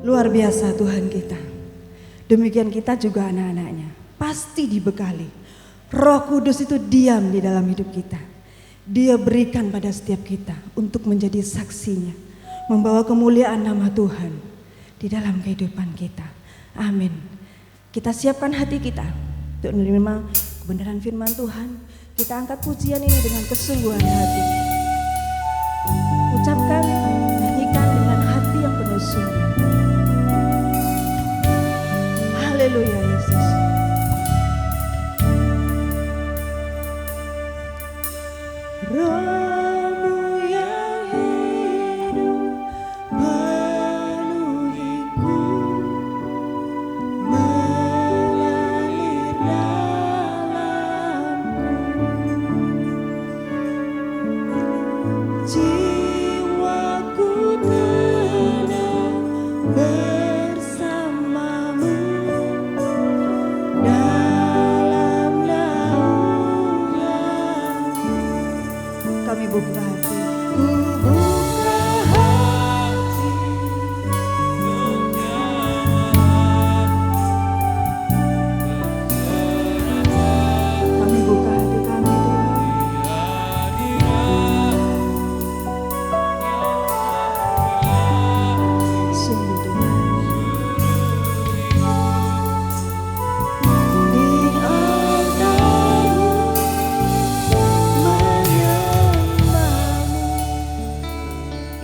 Luar biasa Tuhan kita. Demikian kita juga anak-anaknya. Pasti dibekali. Roh Kudus itu diam di dalam hidup kita. Dia berikan pada setiap kita untuk menjadi saksinya. Membawa kemuliaan nama Tuhan di dalam kehidupan kita. Amin. Kita siapkan hati kita untuk menerima kebenaran firman Tuhan. Kita angkat pujian ini dengan kesungguhan hati. Ucapkan, nyanyikan dengan hati yang penuh sungguh. Haleluya Yesus. Roh-Mu yang hidup penuhiku, mengalir dalamku. Jiwaku tenang bersamamu dalam naunganmu. Kami buka hati. Ku buka hati. Kami buka hati kami Tuhan. Sungguh Tuhan. Di altarmu menyembahmu.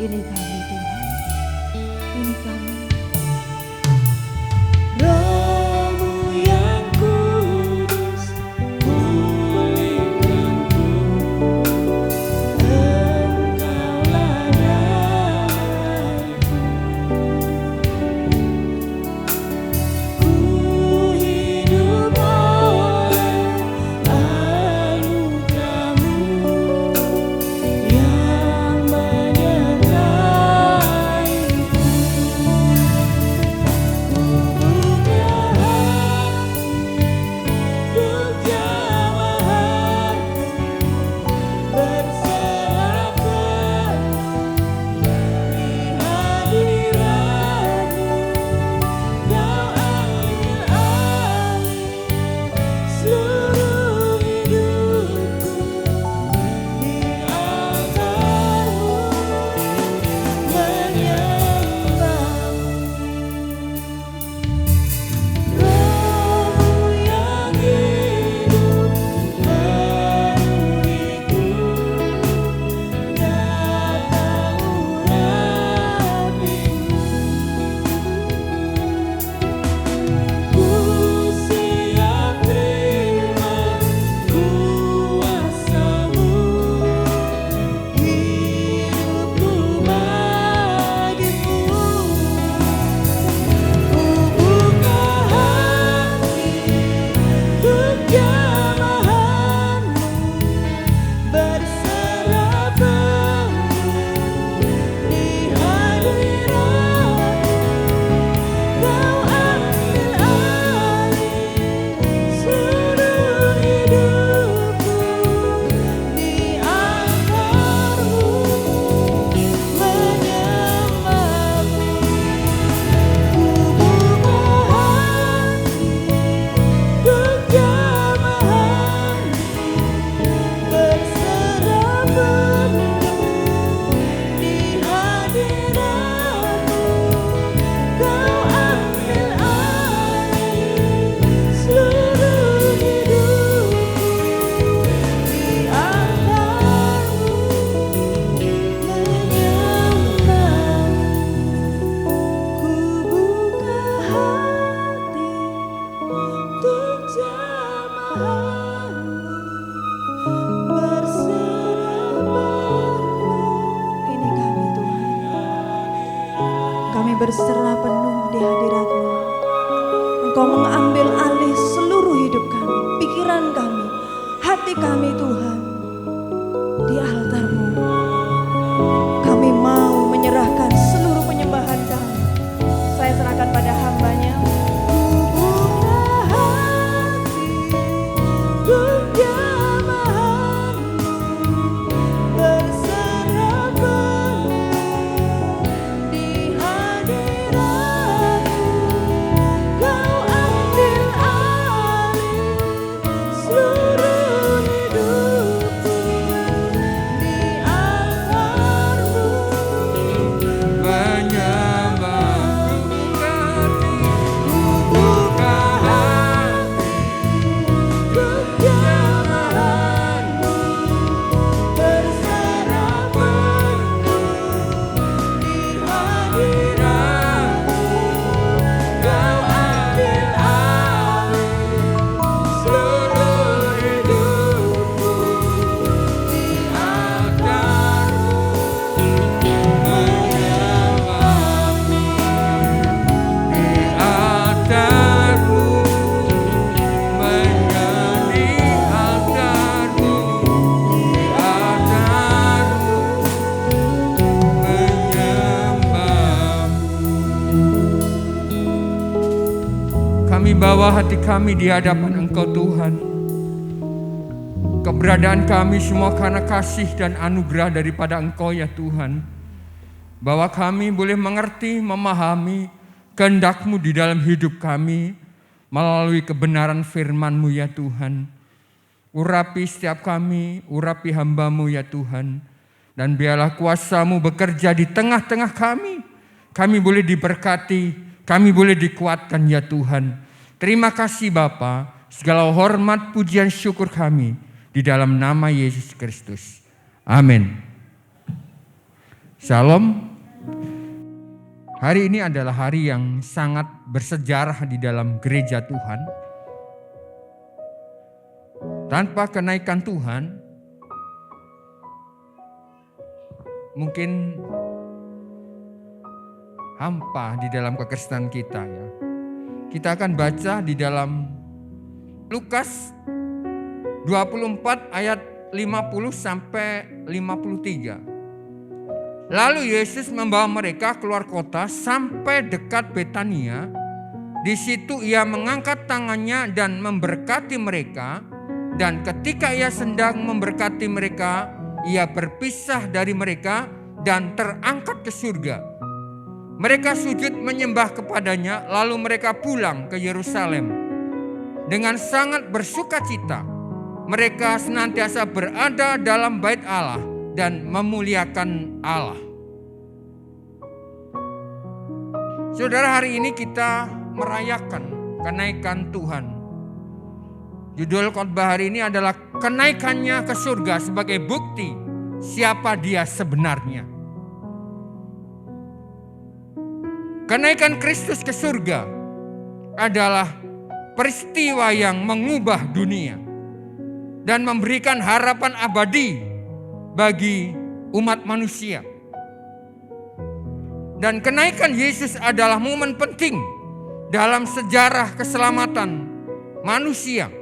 Ini kami Tuhan. Ini kami. Roh-Mu yang kudus pulihkanku. Engkaulah damaiku. Ku hidup oleh anugerah-Mu yang menyertaiku. Ku buka hati untuk jamahan-Mu, berserah penuh di hadirat-Mu. Kau ambil alih seluruh hidupku. Di altar-Mu menyembahmu. Roh-Mu yang hidup penuhiku, datang urapiku. Ku siap terima kuasa-Mu, hidupku bagimu. Ku buka hati untuk jamahan-Mu, berserah penuh di hadirat-Mu. Kau ambil alih seluruh hidupku. Di altar-Mu menyembahmu. Ku buka hati untuk jamahan-Mu, berserah penuh di hadirat-Mu. Kau ambil alih seluruh hidupku. Di altar-Mu menyembahmu. Ku buka hati untuk jamahan-Mu, berserah penuh. Ini kami Tuhan. Kami berserah penuh di hadirat-Mu. Engkau mengambil alih seluruh hidup kami, pikiran kami, hati kami Tuhan. Di altar-Mu kami mau menyerahkan seluruh penyembahan kami. Saya serahkan pada hamba-Nya. Ku buka hati untuk jamahan-Mu, berserah penuh di hadirat-Mu. membawa hati kami di hadapan Engkau Tuhan. Keberadaan kami semua karena kasih dan anugerah daripada Engkau ya Tuhan. Bahwa kami boleh mengerti, memahami kehendak-Mu di dalam hidup kami melalui kebenaran firman-Mu ya Tuhan. Urapi setiap kami, urapi hamba-Mu ya Tuhan. Dan biarlah kuasa-Mu bekerja di tengah-tengah kami. Kami boleh diberkati, kami boleh dikuatkan ya Tuhan. Terima kasih Bapa, segala hormat, pujian, syukur kami di dalam nama Yesus Kristus. Amin. Shalom. Hari ini adalah hari yang sangat bersejarah di dalam gereja Tuhan. Tanpa kenaikan Tuhan, mungkin hampa di dalam kekristenan kita ya. Kita akan baca di dalam Lukas 24 ayat 50 sampai 53. Lalu Yesus membawa mereka keluar kota sampai dekat Betania. Di situ ia mengangkat tangannya dan memberkati mereka. Dan ketika ia sedang memberkati mereka, ia berpisah dari mereka dan terangkat ke surga. Mereka sujud menyembah kepadanya, lalu mereka pulang ke Yerusalem. Dengan sangat bersukacita, mereka senantiasa berada dalam bait Allah dan memuliakan Allah. Saudara, hari ini kita merayakan kenaikan Tuhan. Judul khotbah hari ini adalah kenaikannya ke surga sebagai bukti siapa Dia sebenarnya. Kenaikan Kristus ke surga adalah peristiwa yang mengubah dunia dan memberikan harapan abadi bagi umat manusia. Dan kenaikan Yesus adalah momen penting dalam sejarah keselamatan manusia,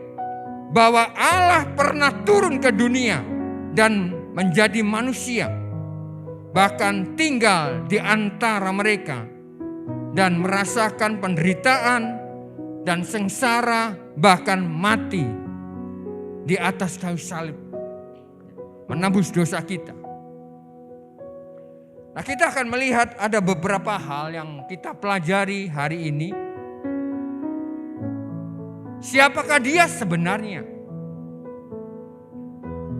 bahwa Allah pernah turun ke dunia dan menjadi manusia, bahkan tinggal di antara mereka dan merasakan penderitaan dan sengsara, bahkan mati di atas kayu salib, menebus dosa kita. Nah, kita akan melihat ada beberapa hal yang kita pelajari hari ini. Siapakah Dia sebenarnya?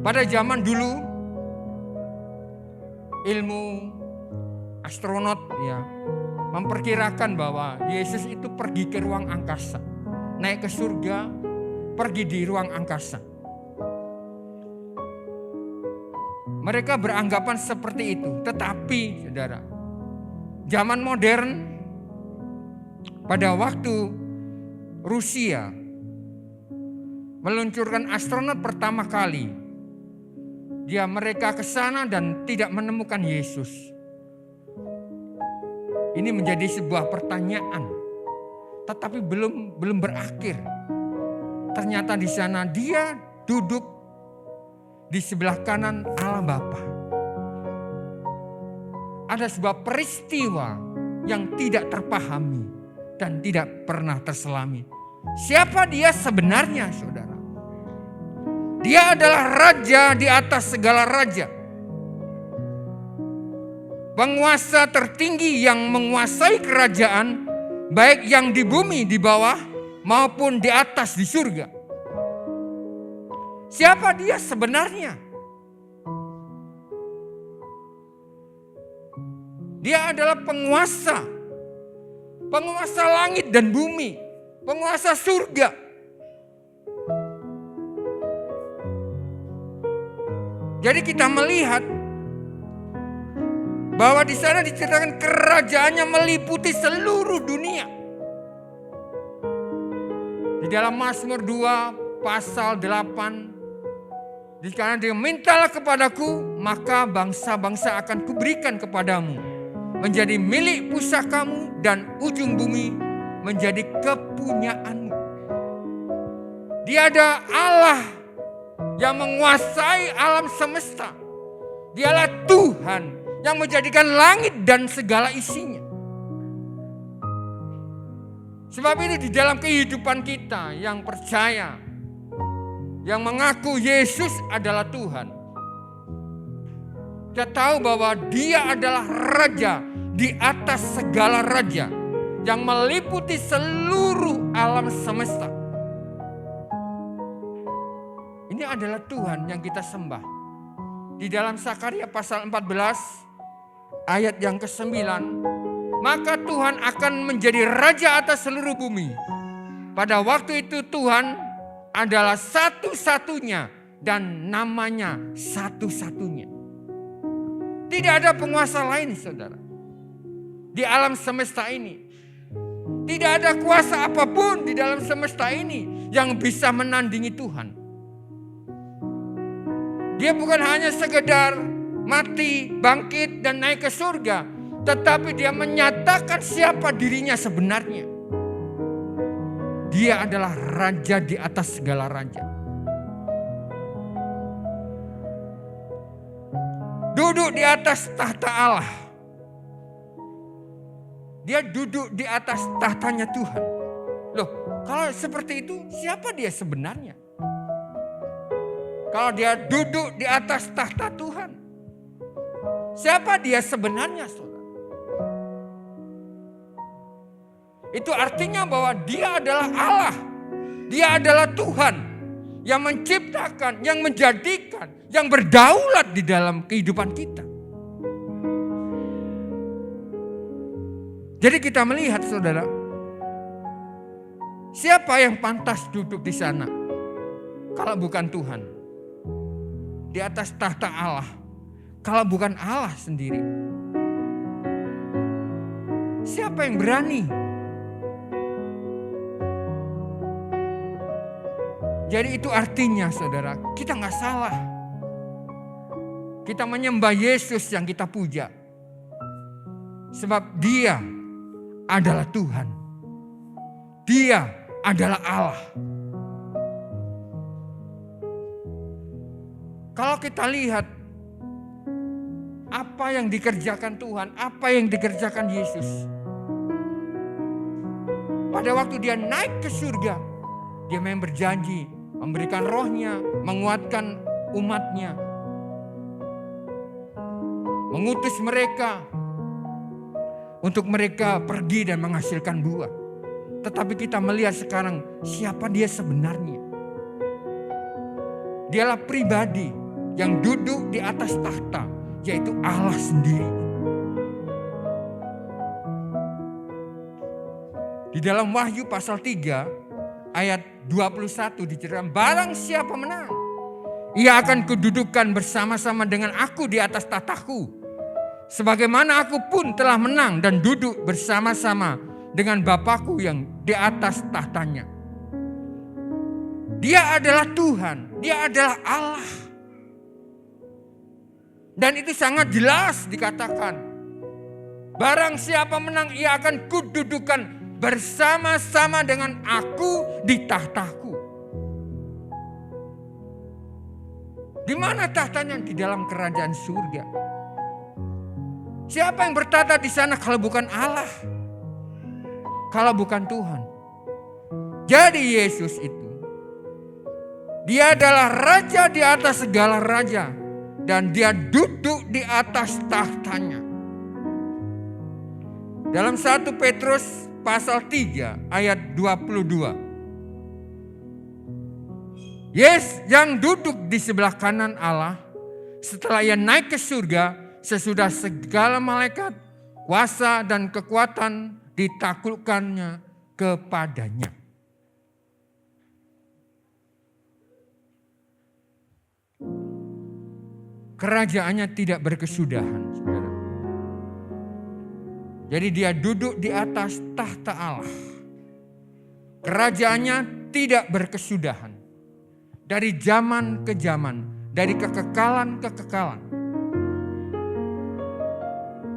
Pada zaman dulu, ilmu astronot ya memperkirakan bahwa Yesus itu pergi ke ruang angkasa, naik ke surga, pergi di ruang angkasa. Mereka beranggapan seperti itu. Tetapi saudara, zaman modern, pada waktu Rusia meluncurkan astronot pertama kali, mereka ke sana dan tidak menemukan Yesus. Ini menjadi sebuah pertanyaan, tetapi belum berakhir. Ternyata di sana Dia duduk di sebelah kanan Allah Bapa. Ada sebuah peristiwa yang tidak terpahami dan tidak pernah terselami. Siapa Dia sebenarnya, saudara? Dia adalah raja di atas segala raja. Penguasa tertinggi yang menguasai kerajaan, baik yang di bumi di bawah maupun di atas di surga. Siapa Dia sebenarnya? Dia adalah penguasa langit dan bumi, penguasa surga. Jadi kita melihat bahwa di sana diceritakan kerajaannya meliputi seluruh dunia. Di dalam Mazmur 2 pasal 8, karena Dia mintalah kepadaku, maka bangsa-bangsa akan kuberikan kepadamu, menjadi milik pusakamu dan ujung bumi menjadi kepunyaanmu. Dia ada Allah yang menguasai alam semesta. Dialah Tuhan yang menjadikan langit dan segala isinya. Sebab itu di dalam kehidupan kita yang percaya, yang mengaku Yesus adalah Tuhan, kita tahu bahwa Dia adalah Raja di atas segala raja yang meliputi seluruh alam semesta. Ini adalah Tuhan yang kita sembah. Di dalam Sakaria pasal 14 ayat yang ke-9, maka Tuhan akan menjadi raja atas seluruh bumi. Pada waktu itu Tuhan adalah satu-satunya dan namanya satu-satunya. Tidak ada penguasa lain, saudara, di alam semesta ini. Tidak ada kuasa apapun di dalam semesta ini yang bisa menandingi Tuhan. Dia bukan hanya sekedar mati, bangkit, dan naik ke surga, tetapi Dia menyatakan siapa dirinya sebenarnya. Dia adalah raja di atas segala raja. Duduk di atas tahta Allah. Dia duduk di atas tahtanya Tuhan. Loh, kalau seperti itu siapa Dia sebenarnya? Kalau Dia duduk di atas tahta Tuhan, siapa Dia sebenarnya, saudara? Itu artinya bahwa Dia adalah Allah. Dia adalah Tuhan yang menciptakan, yang menjadikan, yang berdaulat di dalam kehidupan kita. Jadi kita melihat, saudara, siapa yang pantas duduk di sana kalau bukan Tuhan? Di atas tahta Allah, kalau bukan Allah sendiri. Siapa yang berani? Jadi itu artinya, saudara, kita gak salah. Kita menyembah Yesus yang kita puja. Sebab Dia adalah Tuhan. Dia adalah Allah. Kalau kita lihat apa yang dikerjakan Tuhan, apa yang dikerjakan Yesus. Pada waktu Dia naik ke surga, Dia memang berjanji memberikan rohnya, menguatkan umatnya, mengutus mereka untuk mereka pergi dan menghasilkan buah. Tetapi kita melihat sekarang siapa Dia sebenarnya. Dialah pribadi yang duduk di atas tahta, yaitu Allah sendiri. Di dalam Wahyu pasal 3 ayat 21 diceritakan, barang siapa menang, ia akan kududukan bersama-sama dengan aku di atas tahtaku, sebagaimana aku pun telah menang dan duduk bersama-sama dengan Bapakku yang di atas tahtanya. Dia adalah Tuhan, Dia adalah Allah. Dan itu sangat jelas dikatakan, barang siapa menang ia akan kududukan bersama-sama dengan aku di tahtaku. Di mana tahtanya? Di dalam kerajaan surga. Siapa yang bertata di sana kalau bukan Allah? Kalau bukan Tuhan. Jadi Yesus itu, Dia adalah raja di atas segala raja, dan Dia duduk di atas tahtanya. Dalam 1 Petrus pasal 3 ayat 22. Yesus yang duduk di sebelah kanan Allah setelah Ia naik ke surga, sesudah segala malaikat, kuasa dan kekuatan ditaklukkannya kepadanya. Kerajaannya tidak berkesudahan, saudara. Jadi Dia duduk di atas tahta Allah. Kerajaannya tidak berkesudahan. Dari zaman ke zaman, dari kekekalan ke kekekalan.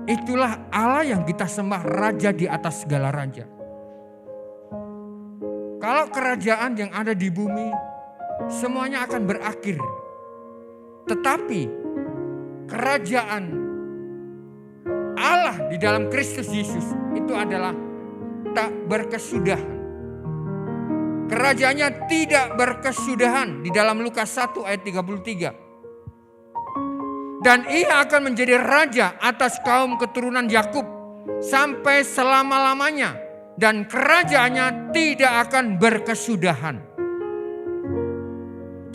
Itulah Allah yang kita sembah, raja di atas segala raja. Kalau kerajaan yang ada di bumi, semuanya akan berakhir. Tetapi kerajaan Allah di dalam Kristus Yesus itu adalah tak berkesudahan. Kerajaannya tidak berkesudahan di dalam Lukas 1 ayat 33. Dan ia akan menjadi raja atas kaum keturunan Yakub sampai selama-lamanya, dan kerajaannya tidak akan berkesudahan.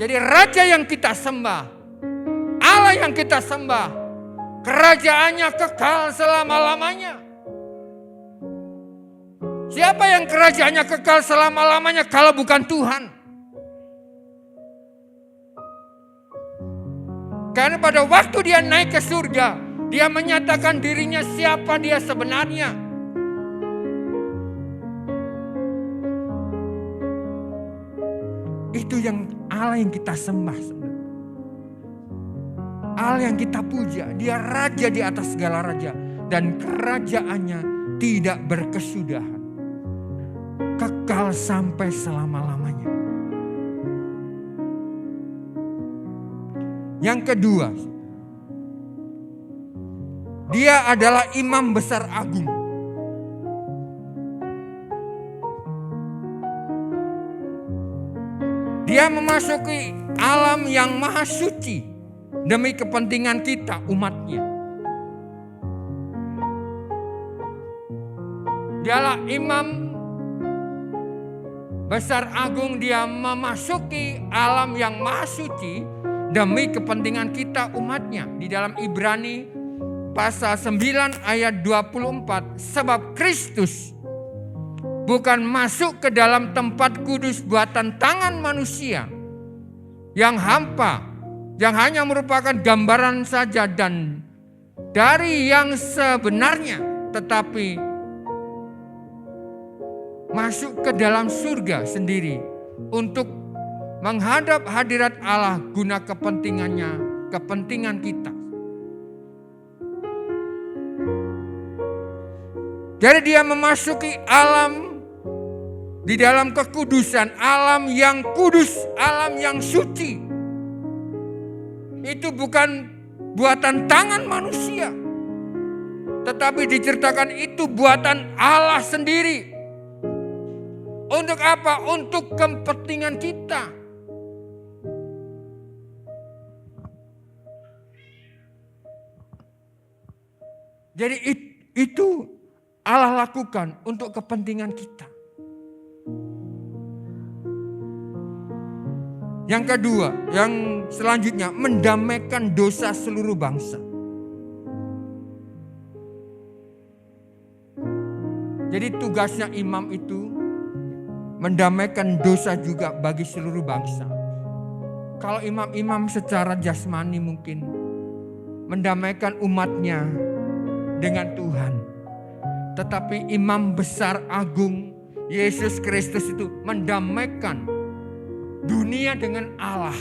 Jadi raja yang kita sembah, Allah yang kita sembah, kerajaannya kekal selama-lamanya. Siapa yang kerajaannya kekal selama-lamanya kalau bukan Tuhan? Karena pada waktu dia naik ke surga, dia menyatakan dirinya siapa dia sebenarnya. Itu yang Allah yang kita sembah. Allah yang kita puja. Dia raja di atas segala raja. Dan kerajaannya tidak berkesudahan. Kekal sampai selama-lamanya. Yang kedua, dia adalah imam besar agung. Dia memasuki alam yang maha suci demi kepentingan kita, umatnya. Dialah imam besar agung, dia memasuki alam yang maha suci demi kepentingan kita, umatnya. Di dalam Ibrani pasal 9 ayat 24, sebab Kristus bukan masuk ke dalam tempat kudus buatan tangan manusia yang hampa, yang hanya merupakan gambaran saja dan dari yang sebenarnya, tetapi masuk ke dalam surga sendiri untuk menghadap hadirat Allah guna kepentingannya, kepentingan kita. Jadi dia memasuki alam di dalam kekudusan, alam yang kudus, alam yang suci. Itu bukan buatan tangan manusia, tetapi diceritakan itu buatan Allah sendiri. Untuk apa? Untuk kepentingan kita. Jadi itu Allah lakukan untuk kepentingan kita. Yang kedua, yang selanjutnya, mendamaikan dosa seluruh bangsa. Jadi tugasnya imam itu mendamaikan dosa juga bagi seluruh bangsa. Kalau imam-imam secara jasmani mungkin mendamaikan umatnya dengan Tuhan. Tetapi imam besar agung Yesus Kristus itu mendamaikan dunia dengan Allah.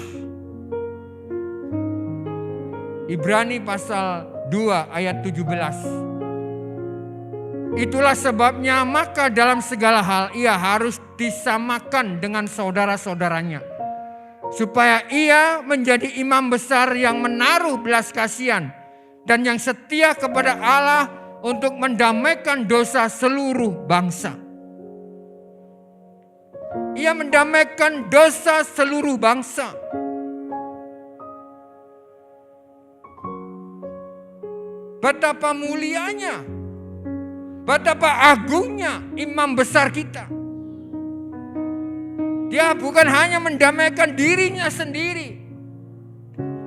Ibrani pasal 2 ayat 17. Itulah sebabnya maka dalam segala hal ia harus disamakan dengan saudara-saudaranya, supaya ia menjadi imam besar yang menaruh belas kasihan dan yang setia kepada Allah untuk mendamaikan dosa seluruh bangsa. Ia mendamaikan dosa seluruh bangsa. Betapa mulianya, betapa agungnya imam besar kita. Dia bukan hanya mendamaikan dirinya sendiri,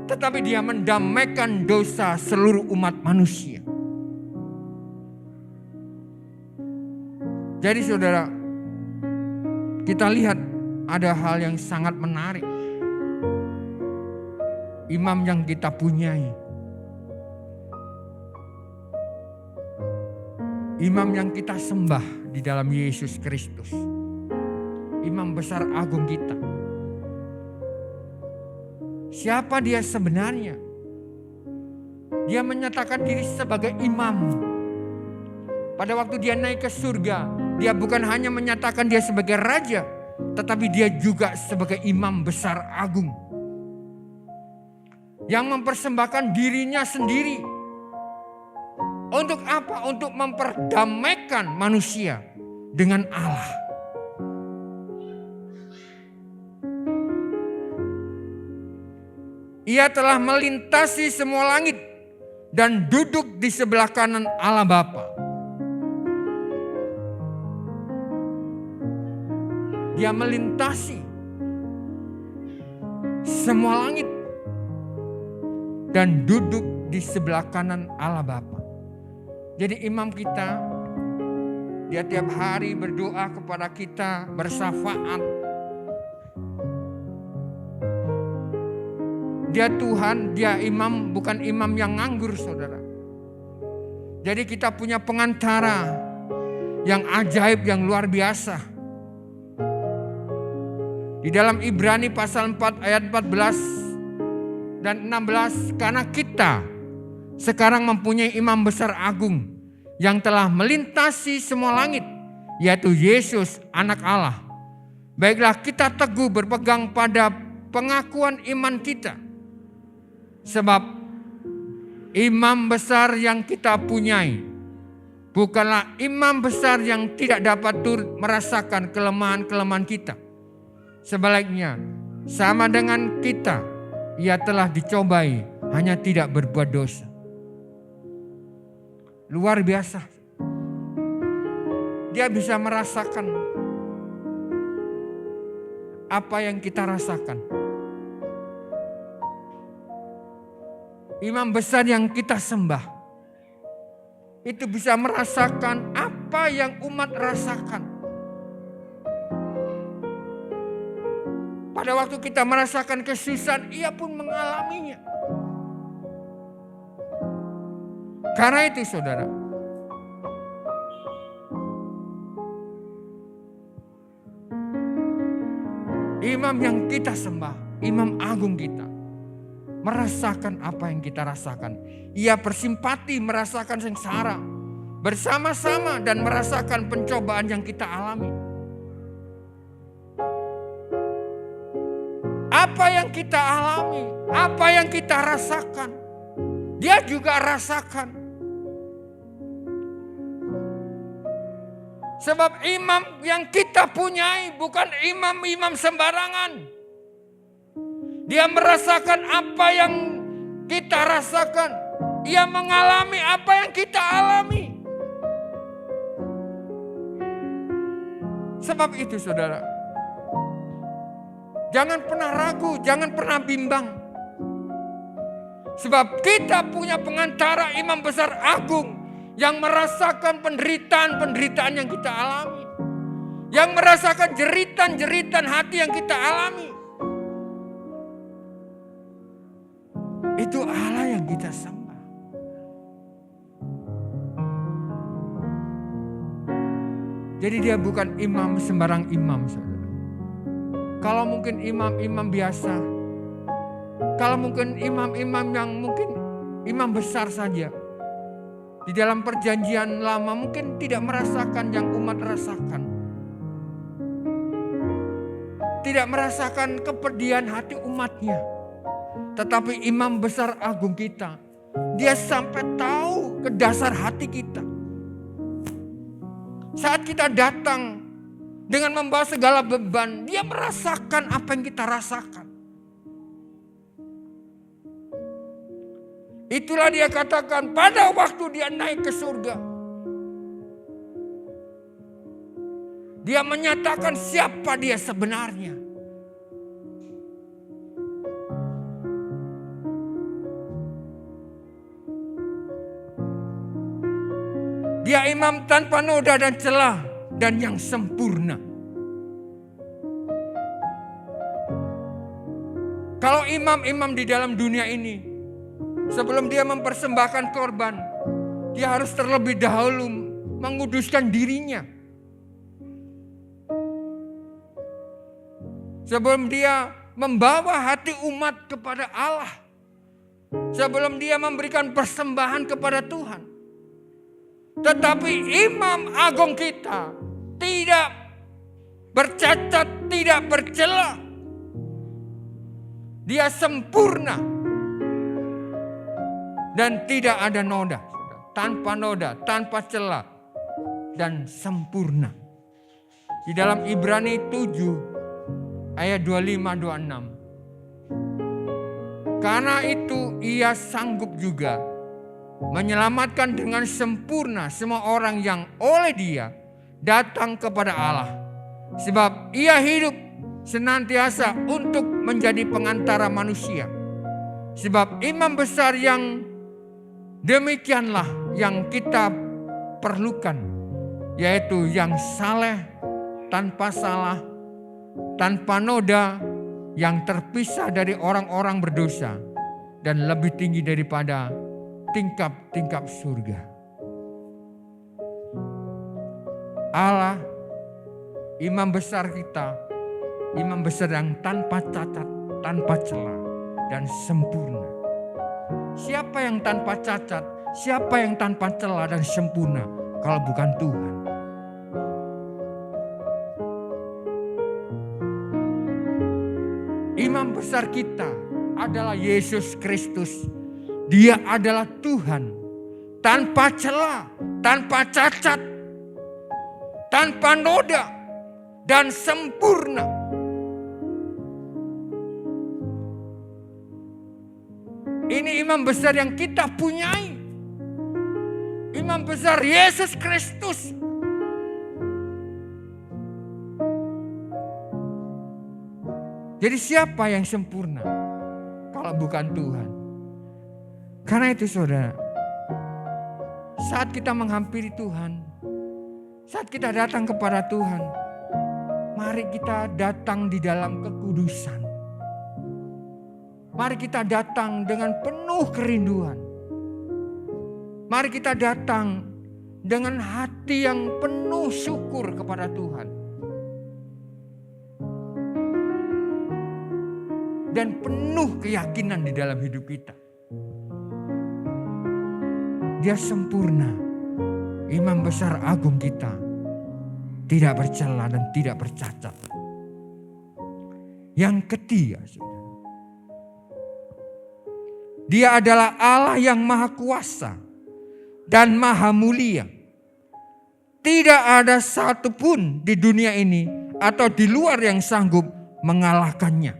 tetapi dia mendamaikan dosa seluruh umat manusia. Jadi saudara, kita lihat ada hal yang sangat menarik. Imam yang kita punyai, imam yang kita sembah di dalam Yesus Kristus, imam besar agung kita. Siapa dia sebenarnya? Dia menyatakan diri sebagai imam. Pada waktu dia naik ke surga, dia bukan hanya menyatakan dia sebagai raja, tetapi dia juga sebagai imam besar agung. Yang mempersembahkan dirinya sendiri. Untuk apa? Untuk memperdamaikan manusia dengan Allah. Ia telah melintasi semua langit dan duduk di sebelah kanan Allah Bapa. Dia melintasi semua langit dan duduk di sebelah kanan Allah Bapa. Jadi imam kita, dia tiap hari berdoa kepada kita, bersyafaat. Dia Tuhan, dia imam, bukan imam yang nganggur, saudara. Jadi kita punya pengantara yang ajaib, yang luar biasa. Di dalam Ibrani pasal 4 ayat 14 dan 16, karena kita sekarang mempunyai imam besar agung yang telah melintasi semua langit, yaitu Yesus anak Allah. Baiklah kita teguh berpegang pada pengakuan iman kita. Sebab imam besar yang kita punyai bukanlah imam besar yang tidak dapat turut merasakan kelemahan-kelemahan kita. Sebaliknya, sama dengan kita, ia telah dicobai, hanya tidak berbuat dosa. Luar biasa. Dia bisa merasakan apa yang kita rasakan. Imam besar yang kita sembah itu bisa merasakan apa yang umat rasakan. Pada waktu kita merasakan kesusahan, ia pun mengalaminya. Karena itu saudara, imam yang kita sembah, imam agung kita, merasakan apa yang kita rasakan. Ia bersimpati merasakan sengsara bersama-sama dan merasakan pencobaan yang kita alami. Apa yang kita alami, apa yang kita rasakan, dia juga rasakan. Sebab imam yang kita punyai bukan imam-imam sembarangan. Dia merasakan apa yang kita rasakan. Ia mengalami apa yang kita alami. Sebab itu saudara, jangan pernah ragu, jangan pernah bimbang. Sebab kita punya pengantara imam besar agung yang merasakan penderitaan-penderitaan yang kita alami. Yang merasakan jeritan-jeritan hati yang kita alami. Itu Allah yang kita sembah. Jadi dia bukan imam sembarang imam, saudara. Kalau mungkin imam-imam biasa, kalau mungkin imam-imam yang mungkin imam besar saja, di dalam perjanjian lama mungkin tidak merasakan yang umat rasakan. Tidak merasakan kepedihan hati umatnya. Tetapi imam besar agung kita, dia sampai tahu ke dasar hati kita. Saat kita datang dengan membawa segala beban, dia merasakan apa yang kita rasakan. Itulah dia katakan pada waktu dia naik ke surga. Dia menyatakan siapa dia sebenarnya. Dia imam tanpa noda dan celah dan yang sempurna. Kalau imam-imam di dalam dunia ini, sebelum dia mempersembahkan korban, dia harus terlebih dahulu menguduskan dirinya. Sebelum dia membawa hati umat kepada Allah. Sebelum dia memberikan persembahan kepada Tuhan. Tetapi imam agung kita tidak bercacat, tidak bercela. Dia sempurna. Dan tidak ada noda. Tanpa noda, tanpa celah. Dan sempurna. Di dalam Ibrani 7 ayat 25-26. Karena itu ia sanggup juga menyelamatkan dengan sempurna semua orang yang oleh dia datang kepada Allah. Sebab ia hidup senantiasa untuk menjadi pengantara manusia. Sebab imam besar yang demikianlah yang kita perlukan, yaitu yang saleh, tanpa salah, tanpa noda, yang terpisah dari orang-orang berdosa, dan lebih tinggi daripada tingkap-tingkap surga. Allah, imam besar kita, imam besar yang tanpa cacat, tanpa celah, dan sempurna. Siapa yang tanpa cacat, siapa yang tanpa celah dan sempurna kalau bukan Tuhan? Imam besar kita adalah Yesus Kristus. Dia adalah Tuhan, tanpa celah, tanpa cacat, tanpa noda, dan sempurna. Ini imam besar yang kita punyai. Imam besar Yesus Kristus. Jadi siapa yang sempurna kalau bukan Tuhan? Karena itu saudara, saat kita menghampiri Tuhan, saat kita datang kepada Tuhan, mari kita datang di dalam kekudusan. Mari kita datang dengan penuh kerinduan. Mari kita datang dengan hati yang penuh syukur kepada Tuhan. Dan penuh keyakinan di dalam hidup kita. Dia sempurna. Imam besar agung kita. Tidak bercela dan tidak bercacat. Yang ketiga, saudara. Dia adalah Allah yang maha kuasa dan maha mulia. Tidak ada satupun di dunia ini atau di luar yang sanggup mengalahkannya.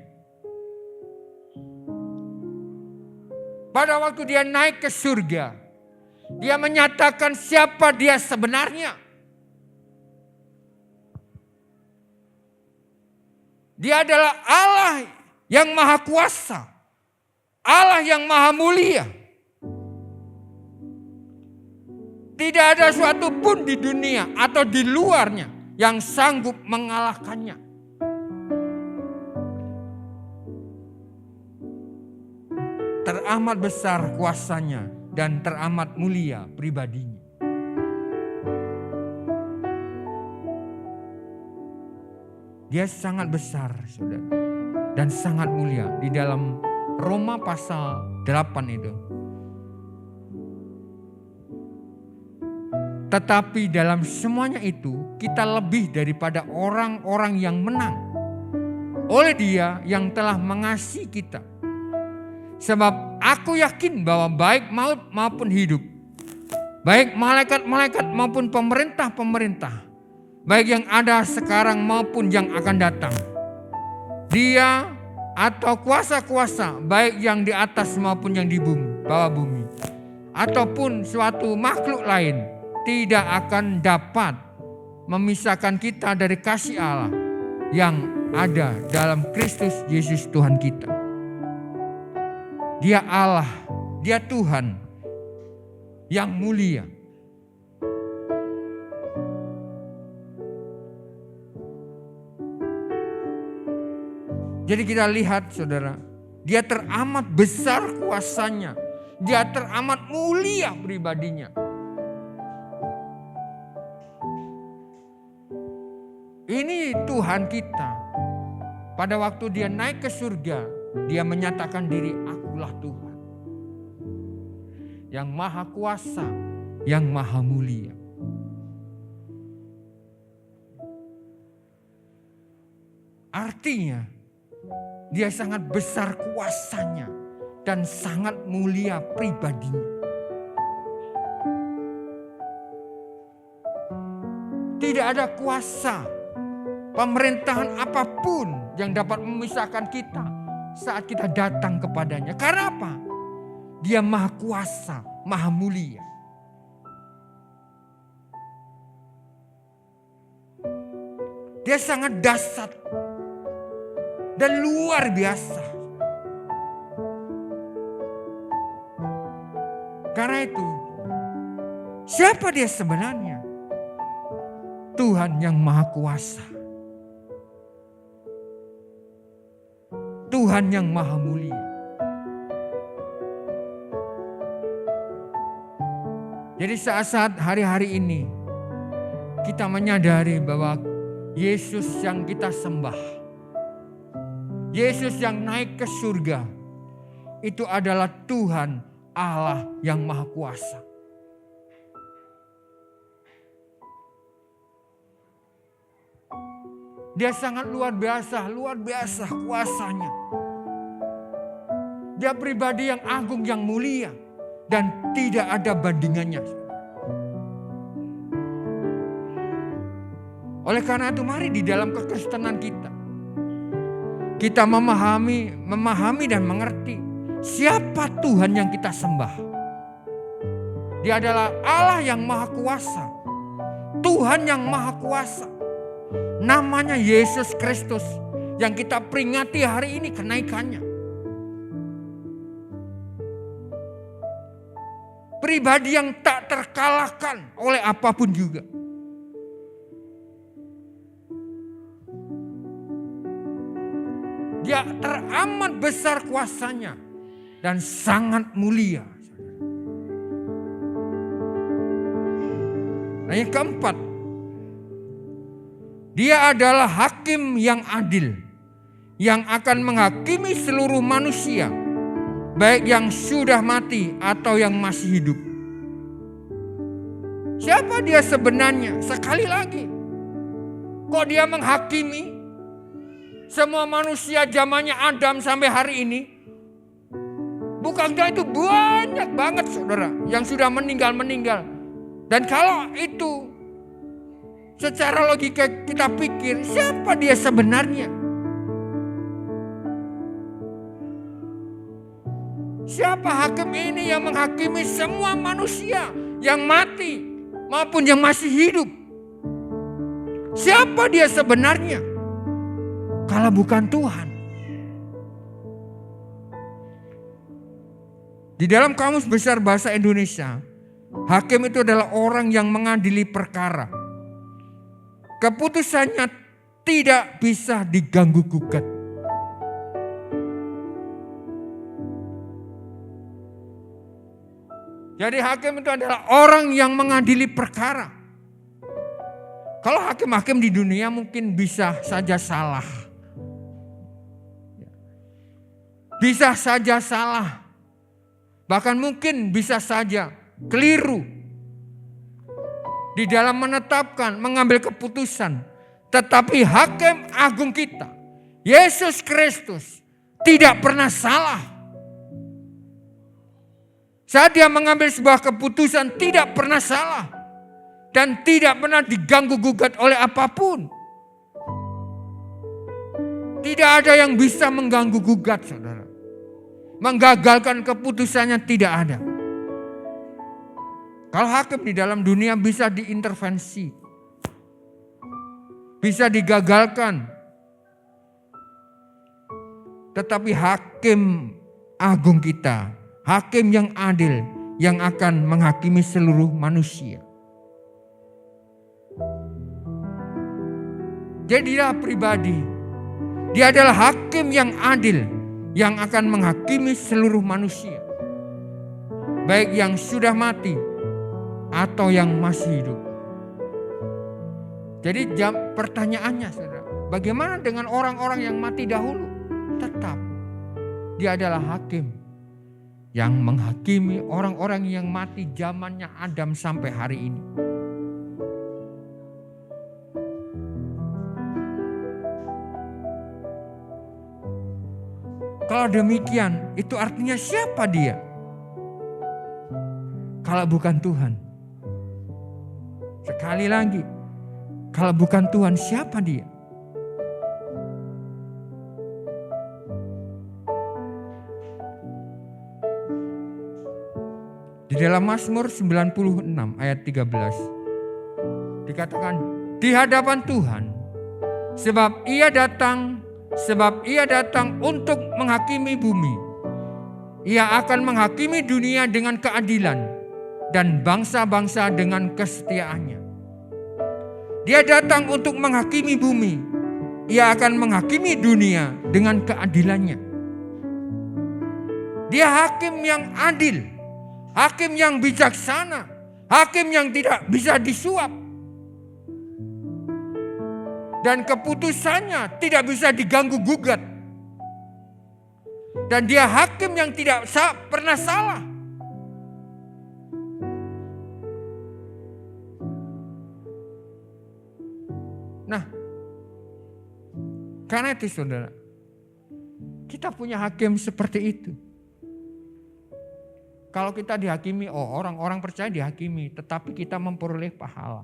Pada waktu dia naik ke surga, dia menyatakan siapa dia sebenarnya. Dia adalah Allah yang maha kuasa, Allah yang maha mulia. Tidak ada suatu pun di dunia atau di luarnya yang sanggup mengalahkannya. Teramat besar kuasanya dan teramat mulia pribadinya. Dia sangat besar, saudara, dan sangat mulia. Di dalam Roma pasal 8 itu. Tetapi dalam semuanya itu kita lebih daripada orang-orang yang menang oleh Dia yang telah mengasihi kita. Sebab aku yakin bahwa baik maut maupun hidup, baik malaikat-malaikat maupun pemerintah-pemerintah, baik yang ada sekarang maupun yang akan datang, Dia atau kuasa-kuasa, baik yang di atas maupun yang di bumi, bawah bumi, ataupun suatu makhluk lain, tidak akan dapat memisahkan kita dari kasih Allah yang ada dalam Kristus Yesus Tuhan kita. Dia Allah, Dia Tuhan yang mulia. Jadi kita lihat saudara, Dia teramat besar kuasanya. Dia teramat mulia pribadinya. Ini Tuhan kita. Pada waktu Dia naik ke surga, Dia menyatakan diri, akulah Tuhan. Yang maha kuasa, yang maha mulia. Artinya, Dia sangat besar kuasanya dan sangat mulia pribadinya. Tidak ada kuasa pemerintahan apapun yang dapat memisahkan kita saat kita datang kepadanya. Karena apa? Dia maha kuasa, maha mulia. Dia sangat dahsyat dan luar biasa. Karena itu, siapa dia sebenarnya? Tuhan yang maha kuasa. Tuhan yang maha mulia. Jadi saat-saat hari-hari ini kita menyadari bahwa Yesus yang kita sembah, Yesus yang naik ke surga, itu adalah Tuhan Allah yang maha kuasa. Dia sangat luar biasa kuasanya. Dia pribadi yang agung, yang mulia, dan tidak ada bandingannya. Oleh karena itu mari di dalam kekristenan kita memahami dan mengerti siapa Tuhan yang kita sembah. Dia adalah Allah yang maha kuasa, Tuhan yang maha kuasa. Namanya Yesus Kristus yang kita peringati hari ini kenaikannya. Pribadi yang tak terkalahkan oleh apapun juga. Dia teramat besar kuasanya dan sangat mulia. Nah, yang keempat, dia adalah hakim yang adil, yang akan menghakimi seluruh manusia, baik yang sudah mati atau yang masih hidup. Siapa dia sebenarnya? Sekali lagi, kok dia menghakimi semua manusia zamannya Adam sampai hari ini? Bukankah itu banyak banget saudara yang sudah meninggal. Dan kalau itu secara logika kita pikir, siapa dia sebenarnya? Siapa hakim ini yang menghakimi semua manusia yang mati maupun yang masih hidup? Siapa dia sebenarnya? Kalau bukan Tuhan. Di dalam Kamus Besar Bahasa Indonesia, hakim itu adalah orang yang mengadili perkara. Keputusannya tidak bisa diganggu gugat. Jadi hakim itu adalah orang yang mengadili perkara. Kalau hakim-hakim di dunia mungkin bisa saja salah. Bisa saja salah. Bahkan mungkin bisa saja keliru di dalam menetapkan, mengambil keputusan. Tetapi hakim agung kita, Yesus Kristus, tidak pernah salah. Saat dia mengambil sebuah keputusan tidak pernah salah. Dan tidak pernah diganggu gugat oleh apapun. Tidak ada yang bisa mengganggu gugat saudara. Menggagalkan keputusannya tidak ada. Kalau hakim di dalam dunia bisa diintervensi. Bisa digagalkan. Tetapi hakim agung kita, hakim yang adil, yang akan menghakimi seluruh manusia. Jadi dia pribadi. Dia adalah hakim yang adil, yang akan menghakimi seluruh manusia. Baik yang sudah mati atau yang masih hidup. Jadi pertanyaannya saudara, bagaimana dengan orang-orang yang mati dahulu? Tetap dia adalah hakim yang menghakimi orang-orang yang mati zamannya Adam sampai hari ini. Kalau demikian, itu artinya siapa dia? Kalau bukan Tuhan. Sekali lagi, kalau bukan Tuhan, siapa dia? Di dalam Mazmur 96 ayat 13 dikatakan, di hadapan Tuhan, sebab ia datang untuk menghakimi bumi. Ia akan menghakimi dunia dengan keadilan dan bangsa-bangsa dengan kesetiaannya. Dia datang untuk menghakimi bumi. Ia akan menghakimi dunia dengan keadilannya. Dia hakim yang adil, hakim yang bijaksana, hakim yang tidak bisa disuap. Dan keputusannya tidak bisa diganggu gugat. Dan dia hakim yang tidak pernah salah. Nah, karena itu saudara, kita punya hakim seperti itu. Kalau kita dihakimi, orang-orang percaya dihakimi, tetapi kita memperoleh pahala.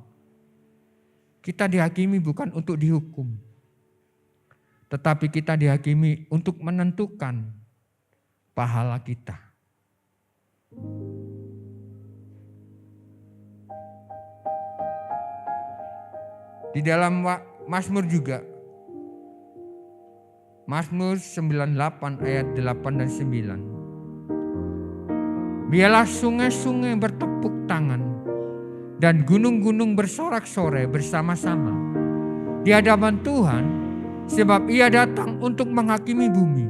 Kita dihakimi bukan untuk dihukum, tetapi kita dihakimi untuk menentukan pahala kita. Di dalam Mazmur juga, Mazmur 98 ayat 8 dan 9. Biarlah sungai-sungai bertepuk tangan dan gunung-gunung bersorak-sorai bersama-sama di hadapan Tuhan, sebab ia datang untuk menghakimi bumi.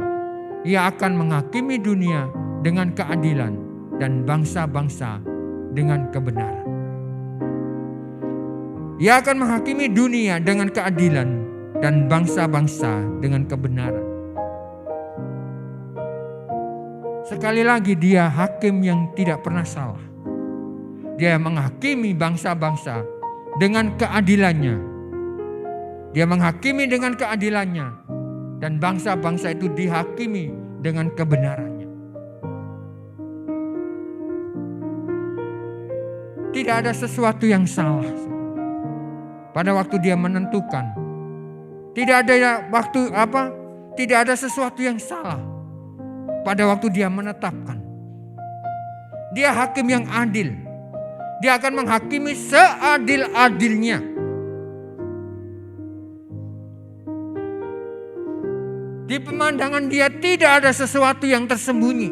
Ia akan menghakimi dunia dengan keadilan dan bangsa-bangsa dengan kebenaran. Ia akan menghakimi dunia dengan keadilan dan bangsa-bangsa dengan kebenaran. Sekali lagi, dia hakim yang tidak pernah salah. Dia menghakimi bangsa-bangsa dengan keadilannya. Dia menghakimi dengan keadilannya. Dan bangsa-bangsa itu dihakimi dengan kebenarannya. Tidak ada sesuatu yang salah pada waktu dia menentukan. Tidak ada sesuatu yang salah pada waktu dia menetapkan. Dia hakim yang adil. Dia akan menghakimi seadil-adilnya. Di pemandangan dia tidak ada sesuatu yang tersembunyi.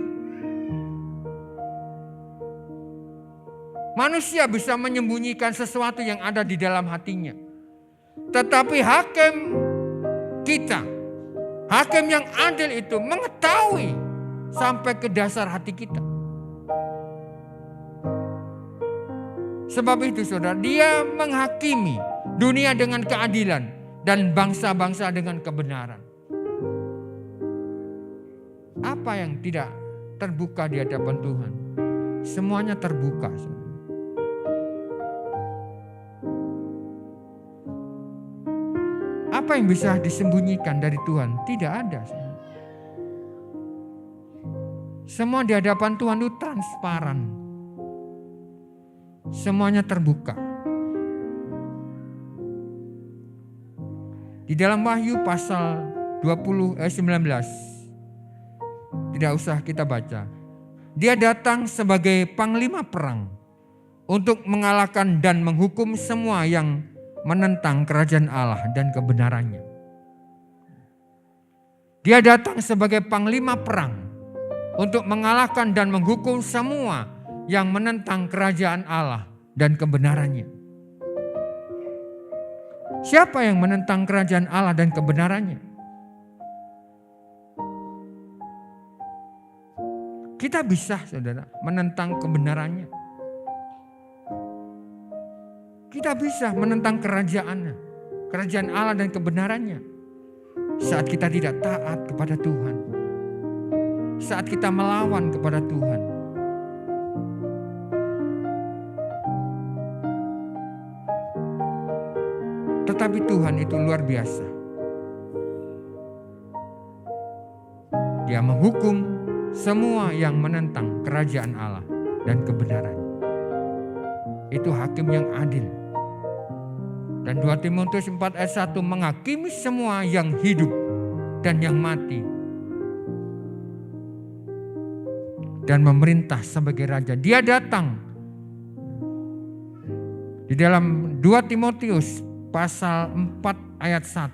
Manusia bisa menyembunyikan sesuatu yang ada di dalam hatinya. Tetapi hakim kita, hakim yang adil itu mengetahui sampai ke dasar hati kita. Sebab itu saudara, dia menghakimi dunia dengan keadilan dan bangsa-bangsa dengan kebenaran. Apa yang tidak terbuka di hadapan Tuhan? Semuanya terbuka. Apa yang bisa disembunyikan dari Tuhan? Tidak ada. Semua di hadapan Tuhan itu transparan. Semuanya terbuka. Di dalam Wahyu pasal 19, tidak usah kita baca. Dia datang sebagai panglima perang untuk mengalahkan dan menghukum semua yang menentang kerajaan Allah dan kebenarannya. Dia datang sebagai panglima perang untuk mengalahkan dan menghukum semua yang menentang kerajaan Allah dan kebenarannya. Siapa yang menentang kerajaan Allah dan kebenarannya? Kita bisa, saudara, menentang kebenarannya. Kita bisa menentang kerajaannya, kerajaan Allah dan kebenarannya. Saat kita tidak taat kepada Tuhan. Saat kita melawan kepada Tuhan. Tetapi Tuhan itu luar biasa. Dia menghukum semua yang menentang kerajaan Allah dan kebenaran. Itu hakim yang adil. Dan 2 Timotius 4 ayat 1 menghakimi semua yang hidup dan yang mati dan memerintah sebagai raja. Dia datang di dalam 2 Timotius pasal 4 ayat 1.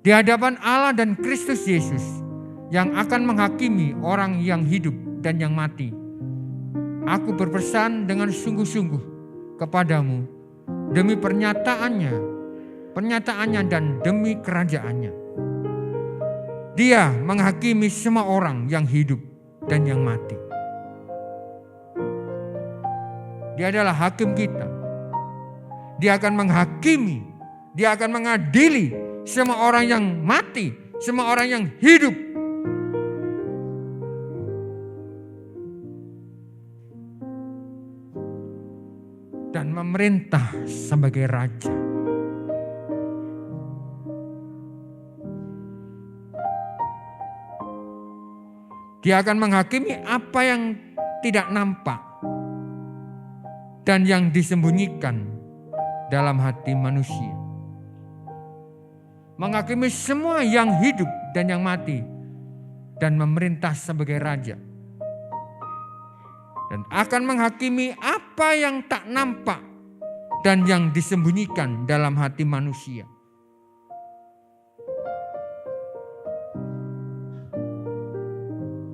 Di hadapan Allah dan Kristus Yesus yang akan menghakimi orang yang hidup dan yang mati. Aku berpesan dengan sungguh-sungguh kepadamu demi pernyataannya dan demi kerajaannya. Dia menghakimi semua orang yang hidup dan yang mati. Dia adalah hakim kita. Dia akan menghakimi, dia akan mengadili semua orang yang mati, semua orang yang hidup. Dan memerintah sebagai raja. Dia akan menghakimi apa yang tidak nampak dan yang disembunyikan dalam hati manusia. Menghakimi semua yang hidup dan yang mati, dan memerintah sebagai raja. Dan akan menghakimi apa yang tak nampak dan yang disembunyikan dalam hati manusia.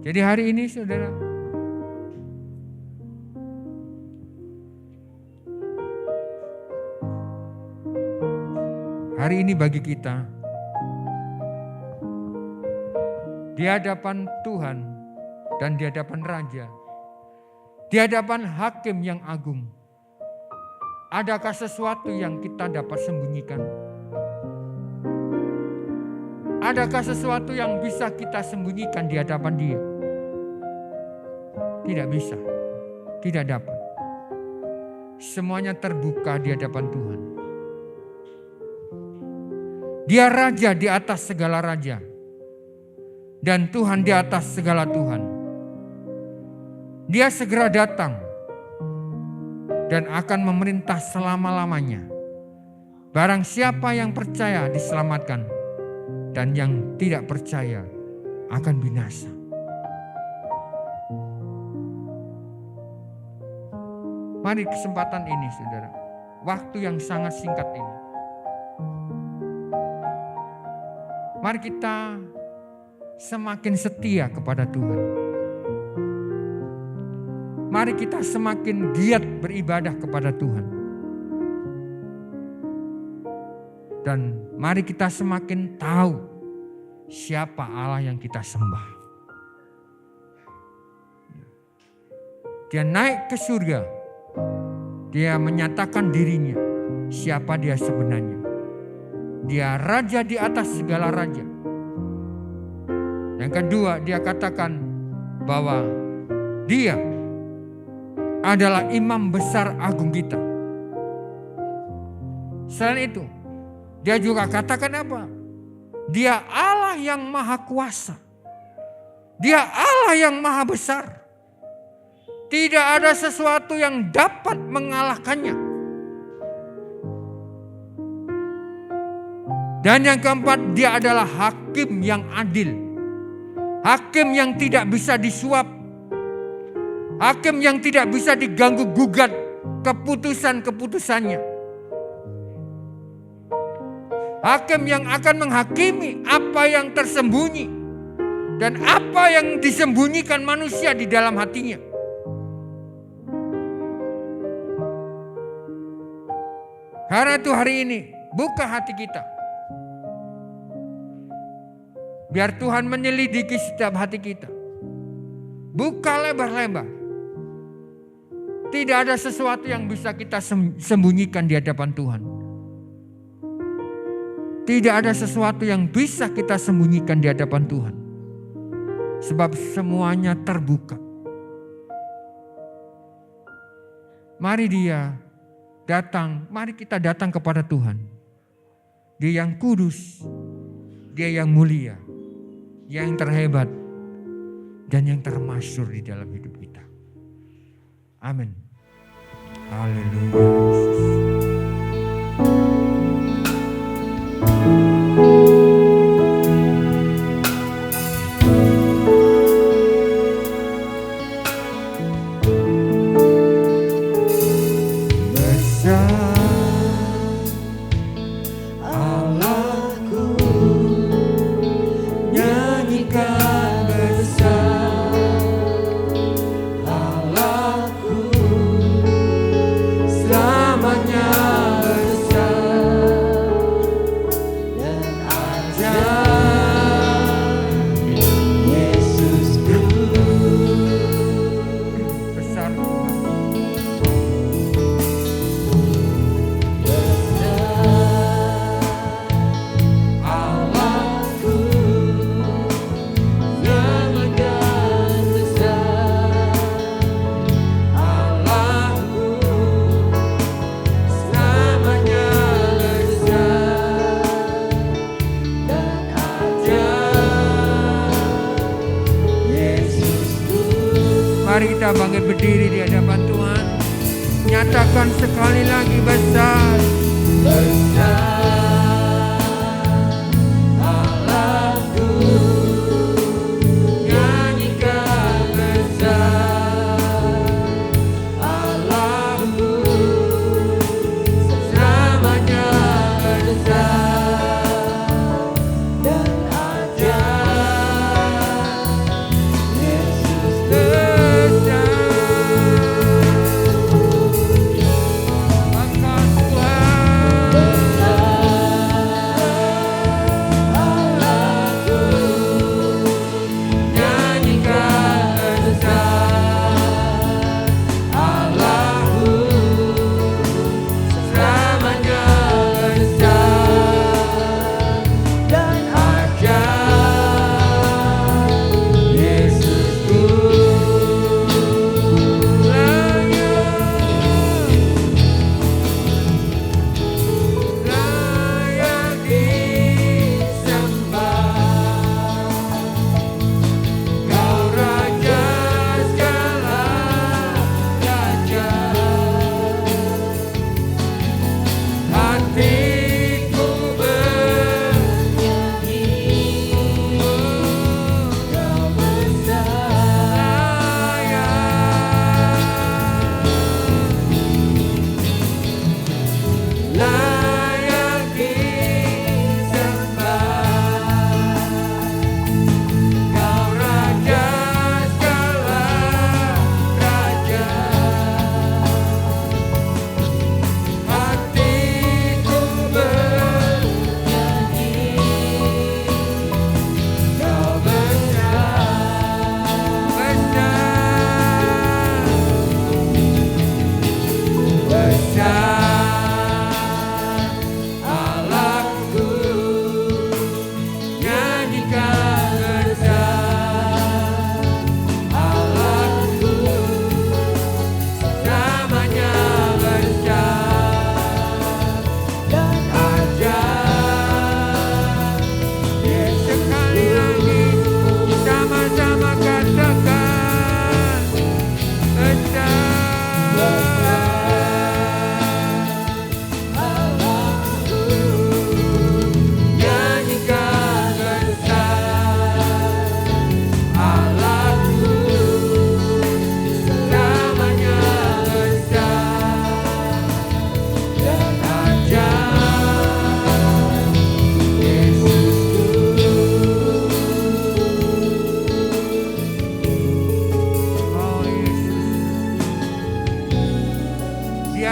Jadi hari ini saudara, hari ini bagi kita, di hadapan Tuhan dan di hadapan Raja, di hadapan Hakim yang agung, adakah sesuatu yang kita dapat sembunyikan? Adakah sesuatu yang bisa kita sembunyikan di hadapan Dia? Tidak bisa, tidak dapat. Semuanya terbuka di hadapan Tuhan. Dia Raja di atas segala raja, dan Tuhan di atas segala Tuhan. Dia segera datang dan akan memerintah selama-lamanya. Barang siapa yang percaya diselamatkan, dan yang tidak percaya akan binasa. Mari kesempatan ini saudara, waktu yang sangat singkat ini, mari kita semakin setia kepada Tuhan. Mari kita semakin giat beribadah kepada Tuhan. Dan mari kita semakin tahu siapa Allah yang kita sembah. Dia naik ke surga. Dia menyatakan dirinya, siapa dia sebenarnya. Dia Raja di atas segala raja. Yang kedua, dia katakan bahwa dia adalah imam besar agung kita. Selain itu, dia juga katakan apa? Dia Allah yang maha kuasa. Dia Allah yang maha besar. Tidak ada sesuatu yang dapat mengalahkannya. Dan yang keempat, dia adalah hakim yang adil. Hakim yang tidak bisa disuap. Hakim yang tidak bisa diganggu gugat keputusan-keputusannya. Hakim yang akan menghakimi apa yang tersembunyi dan apa yang disembunyikan manusia di dalam hatinya. Karena itu hari ini buka hati kita. Biar Tuhan menyelidiki setiap hati kita. Buka lebar-lebar. Tidak ada sesuatu yang bisa kita sembunyikan di hadapan Tuhan. Tidak ada sesuatu yang bisa kita sembunyikan di hadapan Tuhan. Sebab semuanya terbuka. Mari kita datang kepada Tuhan. Dia yang kudus, Dia yang mulia, yang terhebat, dan yang termasyhur di dalam hidup kita. Amin. Haleluya. Mari kita bangkit berdiri di hadapan Tuhan. Nyatakan sekali lagi besar. Besar Allahku. Nyanyikan besar Allahku. Selamanya besar dan ajaib. Yesus besar. Angkat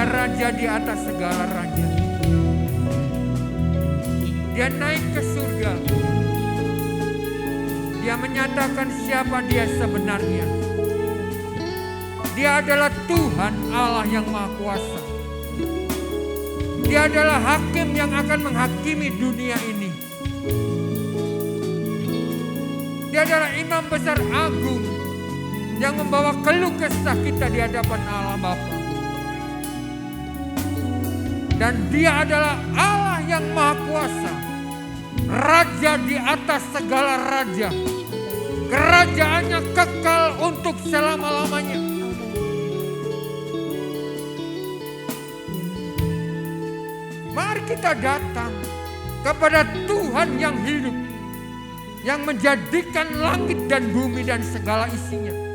raja di atas segala raja. Dia naik ke surga. Dia menyatakan siapa dia sebenarnya. Dia adalah Tuhan Allah yang Maha Kuasa. Dia adalah hakim yang akan menghakimi dunia ini. Dia adalah imam besar agung yang membawa keluh kesah kita di hadapan Allah Bapa. Dan dia adalah Allah yang Maha Kuasa, Raja di atas segala raja. Kerajaannya kekal untuk selama-lamanya. Mari kita datang kepada Tuhan yang hidup, yang menjadikan langit dan bumi dan segala isinya.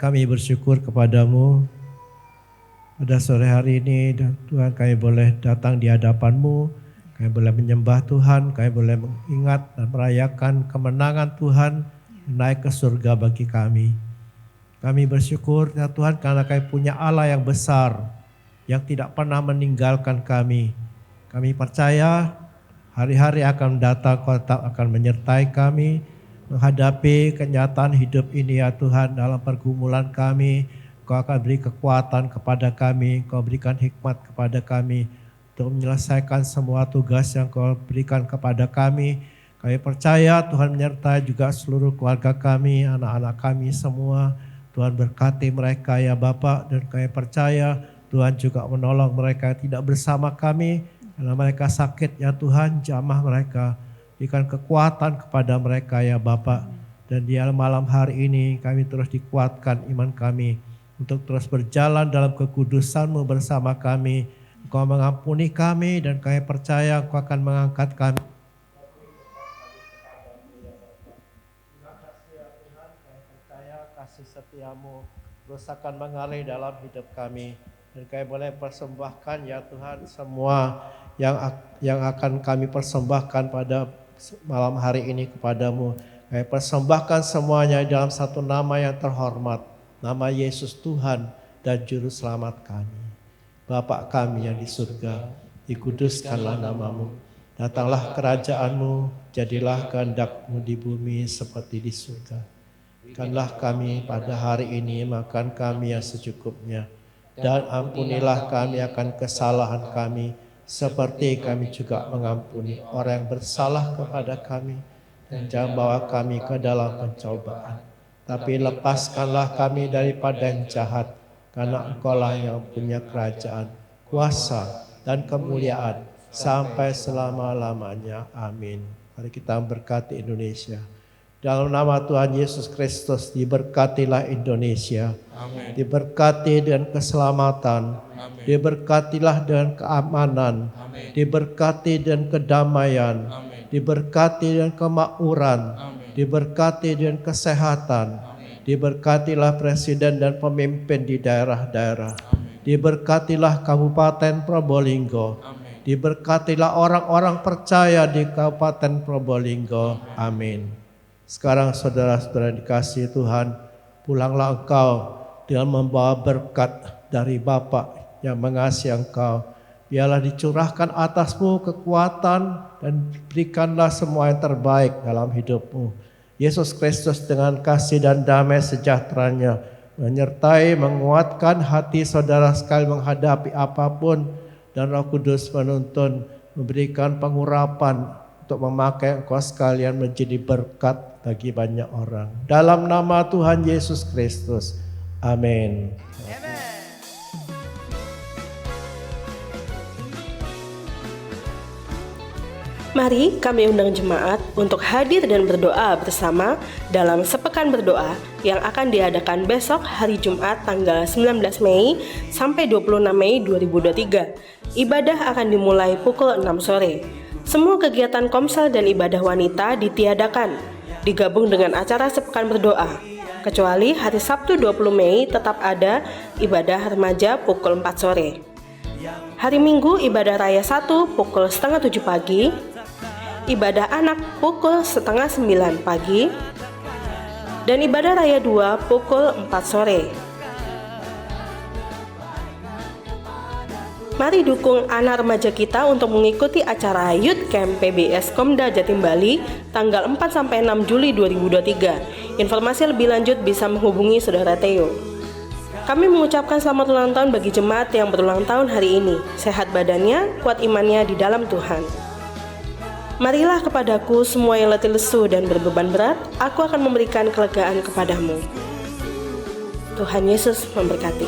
kami bersyukur kepadamu pada sore hari ini, dan Tuhan kami boleh datang di hadapan-Mu, kami boleh menyembah Tuhan, kami boleh mengingat dan merayakan kemenangan Tuhan naik ke surga bagi kami. Kami bersyukur ya Tuhan karena kami punya Allah yang besar, yang tidak pernah meninggalkan kami. Kami percaya hari-hari akan datang, Kau tetap akan menyertai kami, menghadapi kenyataan hidup ini ya Tuhan. Dalam pergumulan kami, Kau akan beri kekuatan kepada kami, Kau berikan hikmat kepada kami untuk menyelesaikan semua tugas yang Kau berikan kepada kami. Kami percaya Tuhan menyertai juga seluruh keluarga kami, anak-anak kami semua. Tuhan berkati mereka ya Bapa, dan kami percaya Tuhan juga menolong mereka yang tidak bersama kami, karena mereka sakit ya Tuhan. Jamah mereka, berikan kekuatan kepada mereka ya Bapa. Dan di malam hari ini kami terus dikuatkan iman kami untuk terus berjalan dalam kekudusan-Mu bersama kami. Engkau mengampuni kami dan kami percaya Engkau akan mengangkat kami. Terima kasih ya Tuhan, kami percaya kasih setia-Mu terus akan mengalir dalam hidup kami. Dan kami boleh persembahkan ya Tuhan semua yang akan kami persembahkan pada malam hari ini kepadamu. Kami persembahkan semuanya dalam satu nama yang terhormat, nama Yesus Tuhan dan Juru Selamat kami. Bapa kami yang di surga, dikuduskanlah nama-Mu. Datanglah kerajaan-Mu, jadilah kehendak-Mu di bumi seperti di surga. Berikanlah kami pada hari ini makan kami yang secukupnya. Dan ampunilah kami akan kesalahan kami, seperti kami juga mengampuni orang yang bersalah kepada kami. Dan jangan bawa kami ke dalam pencobaan, tapi lepaskanlah kami daripada yang jahat, karena Engkau-lah yang punya kerajaan, kuasa, dan kemuliaan sampai selama-lamanya. Amin. Mari kita berkati Indonesia. Dalam nama Tuhan Yesus Kristus, diberkatilah Indonesia. Amin. Diberkati dengan keselamatan. Amin. Diberkatilah dengan keamanan. Amin. Diberkati dengan kedamaian. Amin. Diberkati dengan kemakmuran. Amin. Diberkati dengan kesehatan. Amin. Diberkatilah presiden dan pemimpin di daerah-daerah. Amin. Diberkatilah Kabupaten Probolinggo. Amin. Diberkatilah orang-orang percaya di Kabupaten Probolinggo. Amin. Sekarang saudara-saudara dikasihi Tuhan, pulanglah engkau dengan membawa berkat dari Bapa yang mengasihi engkau. Biarlah dicurahkan atasmu kekuatan dan berikanlah semua yang terbaik dalam hidupmu. Yesus Kristus dengan kasih dan damai sejahteranya menyertai, menguatkan hati saudara sekali menghadapi apapun, dan Roh Kudus menuntun, memberikan pengurapan untuk memakai engkau sekalian menjadi berkat bagi banyak orang. Dalam nama Tuhan Yesus Kristus. Amin. Mari kami undang jemaat untuk hadir dan berdoa bersama dalam Sepekan Berdoa yang akan diadakan besok hari Jumat tanggal 19 Mei sampai 26 Mei 2023. Ibadah akan dimulai pukul 6 sore. Semua kegiatan komsel dan ibadah wanita ditiadakan, digabung dengan acara Sepekan Berdoa. Kecuali hari Sabtu 20 Mei tetap ada ibadah remaja pukul 4 sore. Hari Minggu ibadah raya 1 pukul setengah 7 pagi, ibadah anak pukul setengah 9 pagi, dan ibadah raya 2 pukul 4 sore. Mari dukung anak remaja kita untuk mengikuti acara Youth Camp PBS Komda Jatim Bali tanggal 4-6 Juli 2023. Informasi lebih lanjut bisa menghubungi Saudara Theo. Kami mengucapkan selamat ulang tahun bagi jemaat yang berulang tahun hari ini. Sehat badannya, kuat imannya di dalam Tuhan. Marilah kepadaku semua yang letih lesu dan berbeban berat, aku akan memberikan kelegaan kepadamu. Tuhan Yesus memberkati.